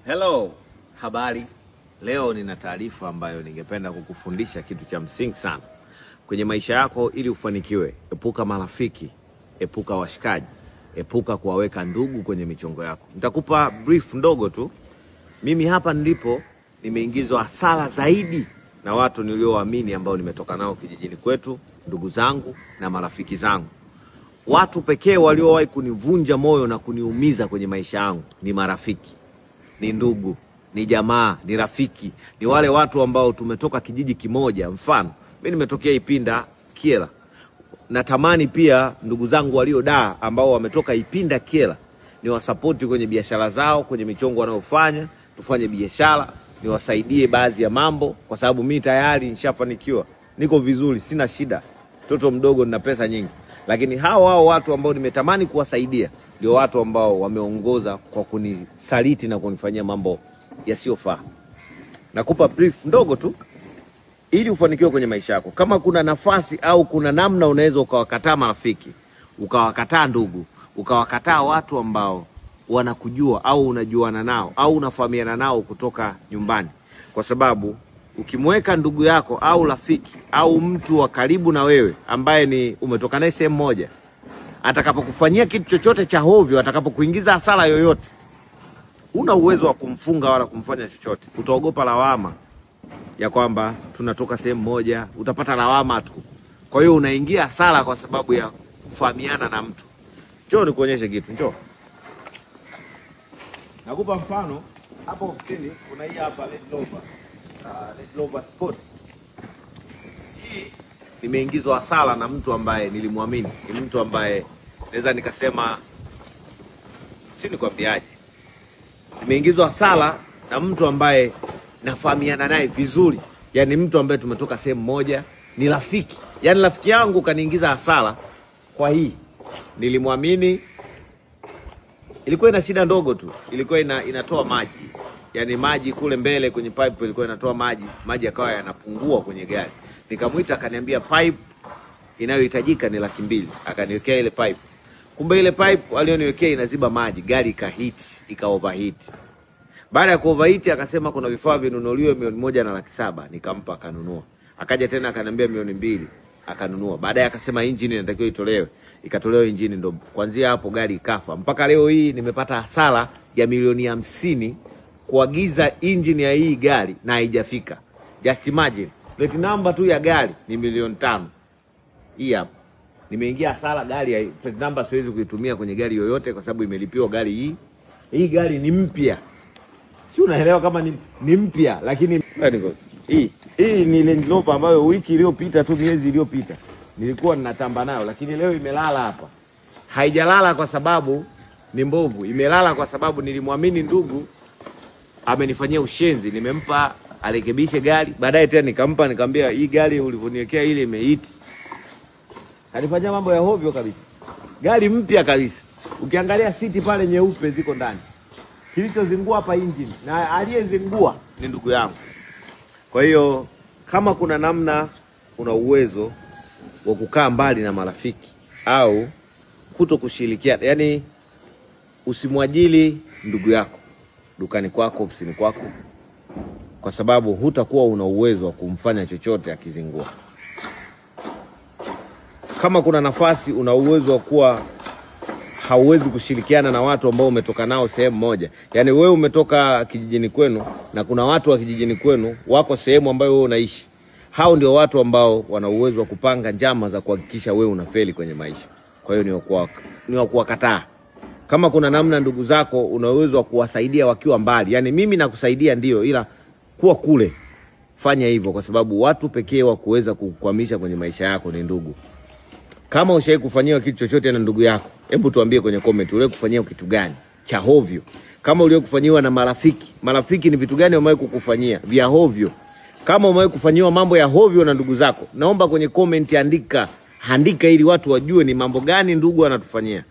Hello, habari. Leo nina taarifa ambayo ningependa kukufundisha kitu cha msingi sana kwenye maisha yako ili ufanikiwe. Epuka marafiki, epuka washikaji, epuka kuwaweka ndugu kwenye michongo yako. Nitakupa brief ndogo tu. Mimi hapa ndipo nimeingizwa hasara zaidi na watu niliowaamini ambao nimetoka nao kijijini kwetu, ndugu zangu na marafiki zangu. Watu pekee waliowahi kunivunja moyo na kuniumiza kwenye maisha yangu ni marafiki, ni ndugu, ni jamaa, ni rafiki. Ni wale watu ambao tumetoka kijiji kimoja. Mfano, mimi nimetokea Ipinda Kyela. Natamani pia ndugu zangu walio Dar ambao wametoka Ipinda Kyela ni wasapoti kwenye biashara zao, kwenye michongo wanayofanya, tufanye biashara, niwasaidie baadhi ya mambo kwa sababu mimi tayari nishafanikiwa. Niko vizuri, sina shida. Mtoto mdogo nina pesa nyingi. Lakini hao watu ambao nimetamani kuwasaidia ndio watu ambao wameongoza kwa kunisaliti na kunifanyia mambo yasiyofaa. Nakupa brief ndogo tu ili ufanikiwe kwenye maisha yako. Kama kuna nafasi au kuna namna unaweza ukawakataa marafiki, ukawakataa ndugu, ukawakataa watu ambao wanakujua au unajuana nao au unafahamiana nao kutoka nyumbani. Kwa sababu ukimweka ndugu yako au rafiki au mtu wa karibu na wewe ambaye ni umetoka naye sehemu moja, atakapokufanyia kitu chochote cha hovyo, atakapokuingiza hasara yoyote, una uwezo wa kumfunga wala kumfanya chochote. Utaogopa lawama ya kwamba tunatoka sehemu moja, utapata lawama tu. Kwa hiyo unaingia hasara kwa sababu ya kufahamiana na mtu. Njoo nikuonyeshe kitu, njoo. Nakupa mfano. Hapo ofisini kuna hii hapa Red Rover Sport. Hii nimeingizwa hasara na mtu ambaye nilimwamini. Ni mtu ambaye naweza nikasema nikwambiaje. Nimeingizwa hasara na mtu ambaye nafahamiana naye vizuri. Yaani mtu ambaye tumetoka sehemu moja, ni rafiki. Yaani rafiki yangu kaniingiza hasara kwa hii. Nilimwamini. Ilikuwa ina shida ndogo tu. Ilikuwa inatoa maji. Yaani maji kule mbele kwenye pipe ilikuwa inatoa maji yakawa yanapungua kwenye gari. Nikamuita akaniambia pipe inayohitajika ni 200,000. Akaniwekea ile pipe. Kumbe ile pipe alioniwekea inaziba maji, gari ika-overheat. Baada ya ku-overheat akasema kuna vifaa vinunuliwe 1,700,000, nikampa akanunua. Akaja tena akaniambia 200,000, akanunua. Baadaye akasema engine inatakiwa itolewe. Ikatolewa engine, ndo kuanzia hapo gari ikafa. Mpaka leo hii nimepata hasara ya 50,000,000 kuagiza engine ya hii gari na haijafika. Just imagine, plate number tu ya gari ni 500,000. Hii hapa. Nimeingia hasara, gari ya plate number siwezi kuitumia kwenye gari yoyote kwa sababu imelipiwa gari hii. Hii gari ni mpya. Si unaelewa kama ni mpya, lakini hii ni Range Rover ambayo wiki iliyopita tu, miezi iliyopita nilikuwa ninatamba nayo, lakini leo imelala hapa. Haijalala kwa sababu ni mbovu, imelala kwa sababu nilimwamini ndugu, amenifanyia ushenzi. Nimempa arekebishe gari, baadaye tena nikamwambia hii gari ulivyoniwekea ile imeiti. Alifanya mambo ya hovyo kabisa. Gari mpya kabisa. Ukiangalia siti pale nyeupe ziko ndani. Kilichozingua hapa engine, na aliyezingua ni ndugu yangu. Kwa hiyo kama kuna namna una uwezo wa kukaa mbali na marafiki au kutokushirikiana, yani usimwajili ndugu yako dukani kwako, ofisini kwako, kwa sababu hutakuwa una uwezo wa kumfanya chochote akizingua. Kama kuna nafasi una uwezo wa kuwa hauwezi kushirikiana na watu ambao umetoka nao sehemu moja. Yaani wewe umetoka kijijini kwenu na kuna watu wa kijijini kwenu wako sehemu ambayo wewe unaishi. Hao ndio watu ambao wana uwezo wa kupanga njama za kuhakikisha wewe unafeli kwenye maisha. Kwa hiyo ni wa kuwakataa. Kama kuna namna ndugu zako una uwezo wa kuwasaidia wakiwa mbali. Yaani mimi nakusaidia ndio, ila kuwa kule. Fanya hivyo kwa sababu watu pekee wa kuweza kukuhamisha kwenye maisha yako ni ndugu. Kama ushawahi kufanyiwa kitu chochote na ndugu yako, hebu tuambie kwenye comment ule kufanyia kitu gani cha hovyo. Kama ule kufanyiwa na marafiki ni vitu gani wamewahi kukufanyia vya hovyo. Kama umewahi kufanyiwa mambo ya hovyo na ndugu zako, naomba kwenye comment andika ili watu wajue ni mambo gani ndugu anatufanyia.